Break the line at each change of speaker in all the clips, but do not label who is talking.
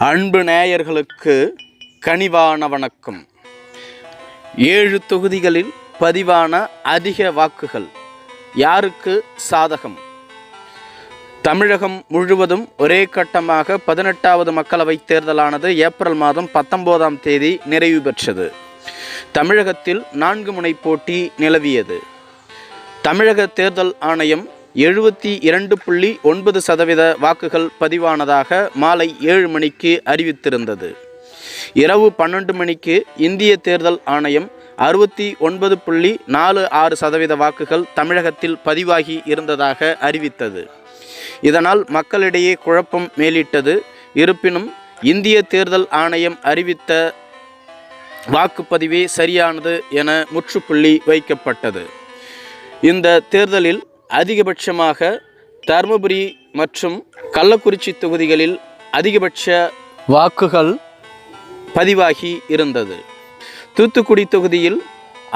அன்பு நேயர்களுக்கு கனிவான வணக்கம். 7 தொகுதிகளில் பதிவான அதிக வாக்குகள் யாருக்கு சாதகம்? தமிழகம் முழுவதும் ஒரே கட்டமாக 18வது மக்களவைத் தேர்தலானது ஏப்ரல் மாதம் 19ஆம் தேதி நிறைவு பெற்றது. தமிழகத்தில் 4 முனை போட்டி நிலவியது. தமிழக தேர்தல் ஆணையம் 72.9% வாக்குகள் பதிவானதாக மாலை 7 மணிக்கு அறிவித்திருந்தது. இரவு 12 மணிக்கு இந்திய தேர்தல் ஆணையம் 69.46% வாக்குகள் தமிழகத்தில் பதிவாகி இருந்ததாக அறிவித்தது. இதனால் மக்களிடையே குழப்பம் மேலிட்டது. இருப்பினும் இந்திய தேர்தல் ஆணையம் அறிவித்த வாக்குப்பதிவே சரியானது என முற்றுப்புள்ளி வைக்கப்பட்டது. இந்த தேர்தலில் அதிகபட்சமாக தருமபுரி மற்றும் கள்ளக்குறிச்சி தொகுதிகளில் அதிகபட்ச வாக்குகள் பதிவாகி இருந்தது. தூத்துக்குடி தொகுதியில்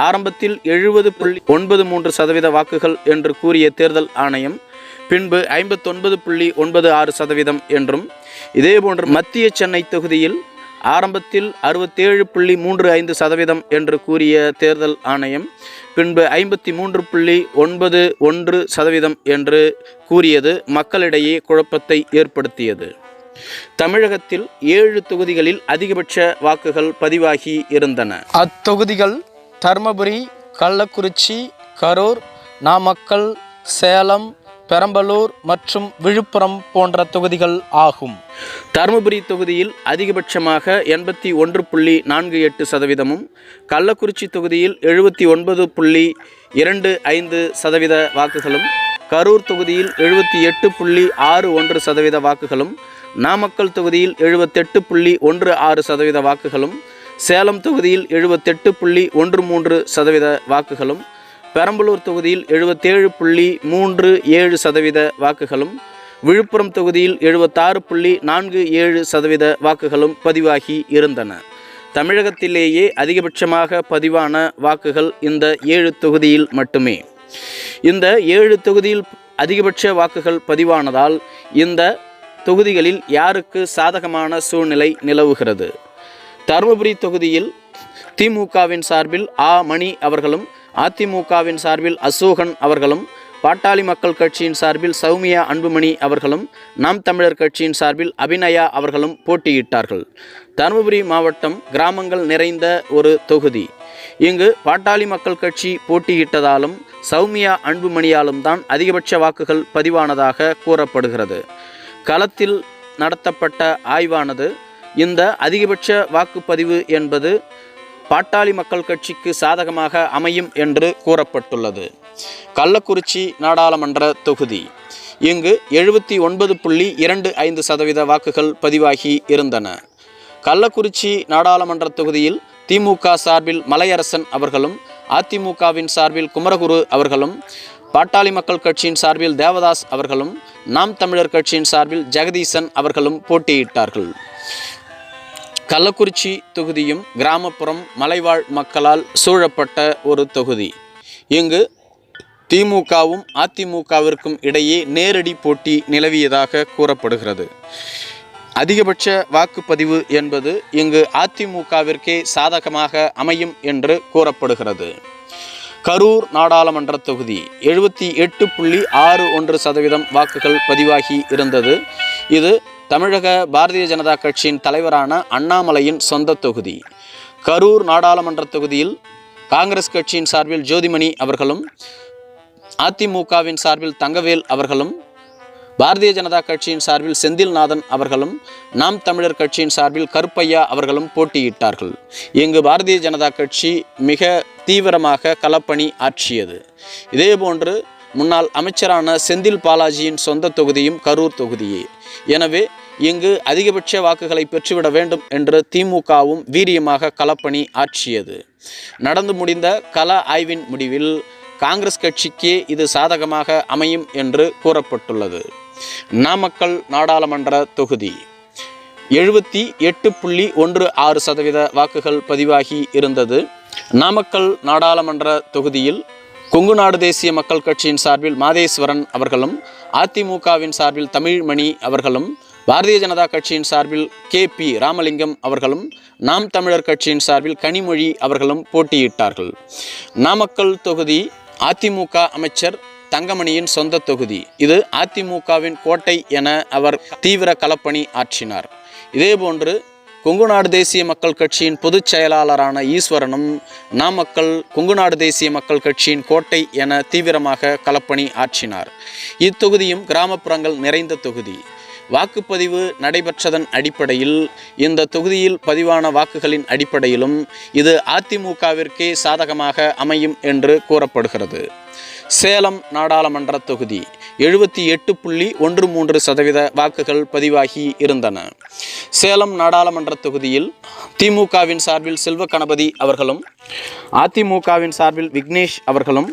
ஆரம்பத்தில் 70.93% வாக்குகள் என்று கூறிய தேர்தல் ஆணையம் பின்பு 59.96% என்றும், இதேபோன்று மத்திய சென்னை தொகுதியில் ஆரம்பத்தில் 67.35% என்று கூறிய தேர்தல் ஆணையம் பின்பு 53.91% என்று கூறியது மக்களிடையே குழப்பத்தை ஏற்படுத்தியது. தமிழகத்தில் 7 தொகுதிகளில் அதிகபட்ச வாக்குகள் பதிவாகி இருந்தன. அத்தொகுதிகள் தருமபுரி, கள்ளக்குறிச்சி, கரூர், நாமக்கல், சேலம், பெரம்பலூர் மற்றும் விழுப்புரம் போன்ற தொகுதிகள் ஆகும். தருமபுரி தொகுதியில் அதிகபட்சமாக 81.48%, கள்ளக்குறிச்சி தொகுதியில் 79.25% வாக்குகளும், கரூர் தொகுதியில் 78.61% வாக்குகளும், நாமக்கல் தொகுதியில் 78.16% வாக்குகளும், சேலம் தொகுதியில் 78.13% வாக்குகளும், பெரம்பலூர் தொகுதியில் 77.37% வாக்குகளும், விழுப்புரம் தொகுதியில் 76.47% வாக்குகளும் பதிவாகி இருந்தன. தமிழகத்திலேயே அதிகபட்சமாக பதிவான வாக்குகள் இந்த 7 தொகுதியில் மட்டுமே. இந்த 7 தொகுதியில் அதிகபட்ச வாக்குகள் பதிவானதால் இந்த தொகுதிகளில் யாருக்கு சாதகமான சூழ்நிலை நிலவுகிறது? தருமபுரி தொகுதியில் திமுகவின் சார்பில் மணி அவர்களும், அதிமுகவின் சார்பில் அசோகன் அவர்களும், பாட்டாளி மக்கள் கட்சியின் சார்பில் சௌமியா அன்புமணி அவர்களும், நாம் தமிழர் கட்சியின் சார்பில் அபிநயா அவர்களும் போட்டியிட்டார்கள். தருமபுரி மாவட்டம் கிராமங்கள் நிறைந்த ஒரு தொகுதி. இங்கு பாட்டாளி மக்கள் கட்சி போட்டியிட்டதாலும் சௌமியா அன்புமணியாலும் தான் அதிகபட்ச வாக்குகள் பதிவானதாக கூறப்படுகிறது. களத்தில் நடத்தப்பட்ட ஆய்வானது இந்த அதிகபட்ச வாக்குப்பதிவு என்பது பாட்டாளி மக்கள் கட்சிக்கு சாதகமாக அமையும் என்று கூறப்பட்டுள்ளது. கள்ளக்குறிச்சி நாடாளுமன்ற தொகுதி. இங்கு 79.25% வாக்குகள் பதிவாகி இருந்தன. கள்ளக்குறிச்சி நாடாளுமன்ற தொகுதியில் திமுக சார்பில் மலையரசன் அவர்களும், அதிமுகவின் சார்பில் குமரகுரு அவர்களும், பாட்டாளி மக்கள் கட்சியின் சார்பில் தேவதாஸ் அவர்களும், நாம் தமிழர் கட்சியின் சார்பில் ஜெகதீசன் அவர்களும் போட்டியிட்டார்கள். கள்ளக்குறிச்சி தொகுதியும் கிராமப்புறம் மலைவாழ் மக்களால் சூழப்பட்ட ஒரு தொகுதி. இங்கு திமுகவும் அதிமுகவிற்கும் இடையே நேரடி போட்டி நிலவியதாக கூறப்படுகிறது. அதிகபட்ச வாக்குப்பதிவு என்பது இங்கு அதிமுகவிற்கே சாதகமாக அமையும் என்று கூறப்படுகிறது. கரூர் நாடாளுமன்ற தொகுதி 78.61% வாக்குகள் பதிவாகி இருந்தது. இது தமிழக பாரதிய ஜனதா கட்சியின் தலைவரான அண்ணாமலையின் சொந்த தொகுதி. கரூர் நாடாளுமன்ற தொகுதியில் காங்கிரஸ் கட்சியின் சார்பில் ஜோதிமணி அவர்களும், அதிமுகவின் சார்பில் தங்கவேல் அவர்களும், பாரதிய ஜனதா கட்சியின் சார்பில் செந்தில்நாதன் அவர்களும், நாம் தமிழர் கட்சியின் சார்பில் கருப்பையா அவர்களும் போட்டியிட்டார்கள். இங்கு பாரதிய ஜனதா கட்சி மிக தீவிரமாக களப்பணி ஆற்றியது. இதேபோன்று முன்னாள் அமைச்சரான செந்தில் பாலாஜியின் சொந்த தொகுதியும் கரூர் தொகுதியே. எனவே இங்கு அதிகபட்ச வாக்குகளை பெற்றுவிட வேண்டும் என்று திமுகவும் வீரியமாக களப்பணி ஆற்றியது. நடந்து முடிந்த கள ஆய்வின் முடிவில் காங்கிரஸ் கட்சிக்கே இது சாதகமாக அமையும் என்று கூறப்பட்டுள்ளது. நாமக்கல் நாடாளுமன்ற தொகுதி 78.16% வாக்குகள் பதிவாகி இருந்தது. நாமக்கல் நாடாளுமன்ற தொகுதியில் கொங்குநாடு தேசிய மக்கள் கட்சியின் சார்பில் மாதேஸ்வரன் அவர்களும், அதிமுகவின் சார்பில் தமிழ்மணி அவர்களும், பாரதிய ஜனதா கட்சியின் சார்பில் KP ராமலிங்கம் அவர்களும் நாம் தமிழர் கட்சியின் சார்பில் கனிமொழி அவர்களும் போட்டியிட்டார்கள். நாமக்கல் தொகுதி அதிமுக அமைச்சர் தங்கமணியின் சொந்த தொகுதி. இது அதிமுகவின் கோட்டை என அவர் தீவிர களப்பணி ஆற்றினார். இதேபோன்று கொங்குநாடு தேசிய மக்கள் கட்சியின் பொதுச் செயலாளரான ஈஸ்வரனும் நாமக்கல் கொங்குநாடு தேசிய மக்கள் கட்சியின் கோட்டை என தீவிரமாக களப்பணி ஆற்றினார். இத்தொகுதியும் கிராமப்புறங்கள் நிறைந்த தொகுதி. வாக்குப்பதிவு நடைபெற்றதன் அடிப்படையில் இந்த தொகுதியில் பதிவான வாக்குகளின் அடிப்படையிலும் இது அதிமுகவிற்கே சாதகமாக அமையும் என்று கூறப்படுகிறது. சேலம் நாடாளுமன்ற தொகுதி 78.13% வாக்குகள் பதிவாகி இருந்தன. சேலம் நாடாளுமன்ற தொகுதியில் திமுகவின் சார்பில் செல்வ கணபதி அவர்களும் அதிமுகவின் சார்பில் விக்னேஷ் அவர்களும்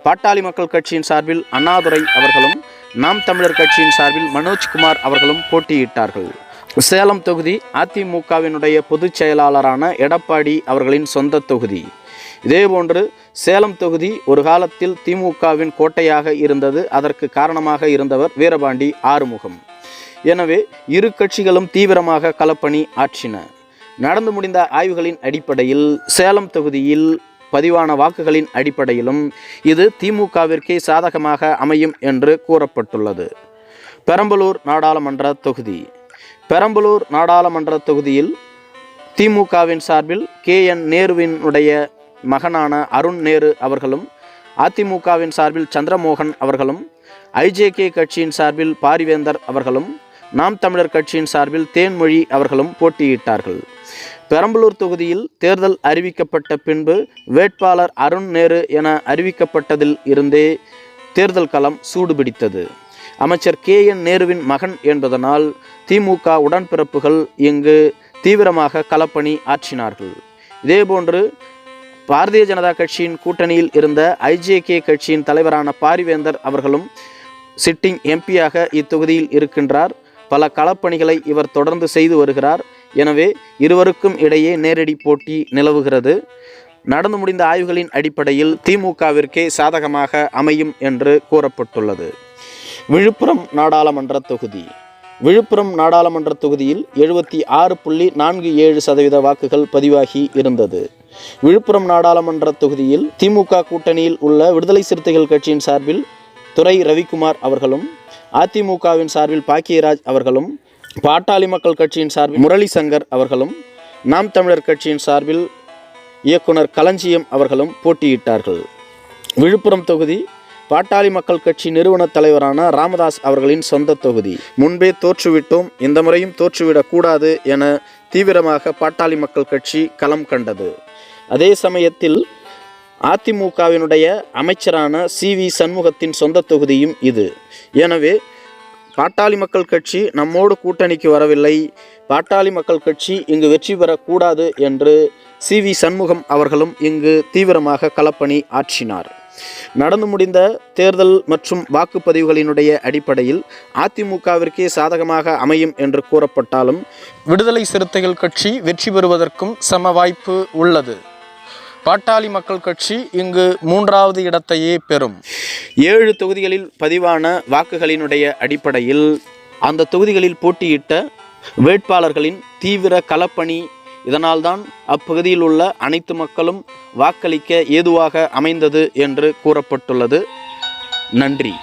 பாட்டாளி மக்கள் கட்சியின் சார்பில் அண்ணாதுரை அவர்களும் நாம் தமிழர் கட்சியின் சார்பில் மனோஜ்குமார் அவர்களும் போட்டியிட்டார்கள். சேலம் தொகுதி அதிமுகவினுடைய பொதுச் செயலாளரான எடப்பாடி அவர்களின் சொந்த தொகுதி. இதேபோன்று சேலம் தொகுதி ஒரு காலத்தில் திமுகவின் கோட்டையாக இருந்தது. அதற்கு காரணமாக இருந்தவர் வீரபாண்டி ஆறுமுகம். எனவே இரு கட்சிகளும் தீவிரமாக களப்பணி ஆற்றின. நடந்து முடிந்த ஆய்வுகளின் அடிப்படையில் சேலம் தொகுதியில் பதிவான வாக்குகளின் அடிப்படையிலும் இது திமுகவிற்கே சாதகமாக அமையும் என்று கூறப்பட்டுள்ளது. பெரம்பலூர் நாடாளுமன்ற தொகுதி. பெரம்பலூர் நாடாளுமன்ற தொகுதியில் திமுகவின் சார்பில் KN நேருவினுடைய மகனான அருண் நேரு அவர்களும் அதிமுகவின் சார்பில் சந்திரமோகன் அவர்களும் IJK கட்சியின் சார்பில் பாரிவேந்தர் அவர்களும் நாம் தமிழர் கட்சியின் சார்பில் தேன்மொழி அவர்களும் போட்டியிட்டார்கள். பெரம்பலூர் தொகுதியில் தேர்தல் அறிவிக்கப்பட்ட பின்பு வேட்பாளர் அருண் நேரு என அறிவிக்கப்பட்டதில் இருந்தே தேர்தல் களம் சூடுபிடித்தது. அமைச்சர் KN நேருவின் மகன் என்பதனால் திமுக உடன்பிறப்புகள் இங்கு தீவிரமாக களப்பணி ஆற்றினார்கள். இதேபோன்று பாரதிய ஜனதா கட்சியின் கூட்டணியில் இருந்த IJK கட்சியின் தலைவரான பாரிவேந்தர் அவர்களும் சிட்டிங் MP-யாக இத்தொகுதியில் இருக்கின்றார். பல களப்பணிகளை இவர் தொடர்ந்து செய்து வருகிறார். எனவே இருவருக்கும் இடையே நேரடி போட்டி நிலவுகிறது. நடந்து முடிந்த ஆய்வுகளின் அடிப்படையில் திமுகவிற்கே சாதகமாக அமையும் என்று கூறப்பட்டுள்ளது. விழுப்புரம் நாடாளுமன்ற தொகுதி. விழுப்புரம் நாடாளுமன்ற தொகுதியில் 76.47% வாக்குகள் பதிவாகி இருந்தது. விழுப்புரம் நாடாளுமன்ற தொகுதியில் திமுக கூட்டணியில் உள்ள விடுதலை சிறுத்தைகள் கட்சியின் சார்பில் துரை ரவிக்குமார் அவர்களும் அதிமுகவின் சார்பில் பாக்கியராஜ் அவர்களும் பாட்டாளி மக்கள் கட்சியின் சார்பில் முரளி சங்கர் அவர்களும் நாம் தமிழர் கட்சியின் சார்பில் இயக்குனர் களஞ்சியம் அவர்களும் போட்டியிட்டார்கள். விழுப்புரம் தொகுதி பாட்டாளி மக்கள் கட்சி நிறுவன தலைவரான ராமதாஸ் அவர்களின் சொந்த தொகுதி. முன்பே தோற்றுவிட்டோம், இந்த முறையும் தோற்றுவிடக்கூடாது என தீவிரமாக பாட்டாளி மக்கள் கட்சி களம் கண்டது. அதே சமயத்தில் அதிமுகவினுடைய அமைச்சரான CV சண்முகத்தின் சொந்த தொகுதியும் இது. எனவே பாட்டாளி மக்கள் கட்சி நம்மோடு கூட்டணிக்கு வரவில்லை, பாட்டாளி மக்கள் கட்சி இங்கு வெற்றி பெறக்கூடாது என்று CV சண்முகம் அவர்களும் இங்கு தீவிரமாக களப்பணி ஆற்றினார். நடந்து முடிந்த தேர்தல் மற்றும் வாக்குப்பதிவுகளினுடைய அடிப்படையில் அதிமுகவிற்கே சாதகமாக அமையும் என்று கூறப்பட்டாலும் விடுதலை சிறுத்தைகள் கட்சி வெற்றி பெறுவதற்கும் சம வாய்ப்பு உள்ளது. பாட்டாளி மக்கள் கட்சி இங்கு 3வது இடத்தையே பெறும். 7 தொகுதிகளில் பதிவான வாக்குகளினுடைய அடிப்படையில் அந்த தொகுதிகளில் போட்டியிட்ட வேட்பாளர்களின் தீவிர களப்பணி, இதனால்தான் அப்பகுதியில் உள்ள அனைத்து மக்களும் வாக்களிக்க ஏதுவாக அமைந்தது என்று கூறப்பட்டுள்ளது. நன்றி.